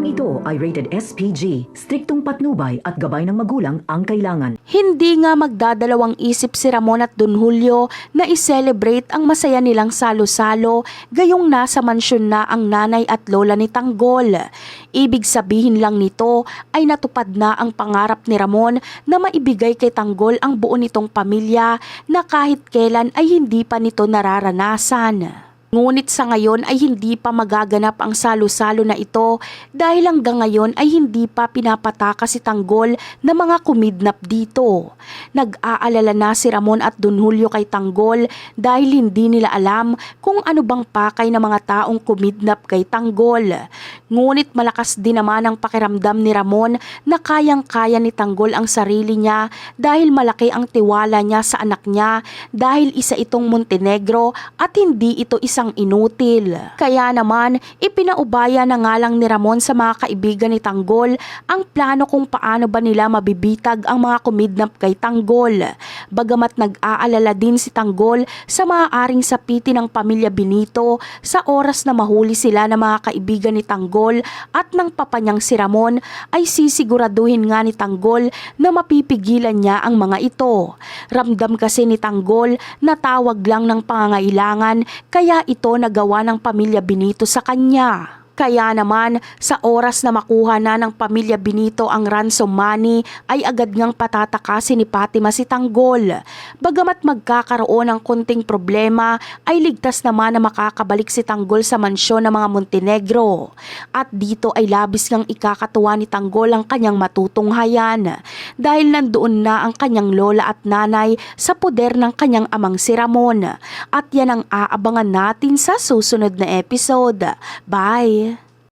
Programang ito ay rated SPG, striktong patnubay at gabay ng magulang ang kailangan. Hindi nga magdadalawang isip si Ramon at Don Julio na i-celebrate ang masaya nilang salo-salo gayong nasa mansyon na ang nanay at lola ni Tanggol. Ibig sabihin lang nito ay natupad na ang pangarap ni Ramon na maibigay kay Tanggol ang buo nitong pamilya na kahit kailan ay hindi pa nito nararanasan. Ngunit sa ngayon ay hindi pa magaganap ang salo-salo na ito dahil hanggang ngayon ay hindi pa pinapataka si Tanggol na mga kumidnap dito. Nag-aalala na si Ramon at Don Julio kay Tanggol dahil hindi nila alam kung ano bang pakay ng mga taong kumidnap kay Tanggol. Ngunit malakas din naman ang pakiramdam ni Ramon na kayang-kaya ni Tanggol ang sarili niya dahil malaki ang tiwala niya sa anak niya dahil isa itong Montenegro at hindi ito isang inutil. Kaya naman, ipinaubaya na nga lang ni Ramon sa mga kaibigan ni Tanggol ang plano kung paano ba nila mabibitag ang mga kumidnap kay Tanggol. Bagamat nag-aalala din si Tanggol sa maaaring sapitin ng pamilya Benito sa oras na mahuli sila ng mga kaibigan ni Tanggol at ng papa niyang si Ramon, ay sisiguraduhin nga ni Tanggol na mapipigilan niya ang mga ito. Ramdam kasi ni Tanggol na tawag lang ng pangangailangan kaya ito nagawa ng pamilya Benito sa kanya. Kaya naman, sa oras na makuha na ng pamilya Benito ang ransom money, ay agad ngang patatakasin ni Fatima si Tanggol. Bagamat magkakaroon ng konting problema, ay ligtas naman na makakabalik si Tanggol sa mansyon ng mga Montenegro. At dito ay labis ngang ikakatuwa ni Tanggol ang kanyang matutunghayan. Dahil nandoon na ang kanyang lola at nanay sa poder ng kanyang amang si Ramon. At yan ang aabangan natin sa susunod na episode. Bye!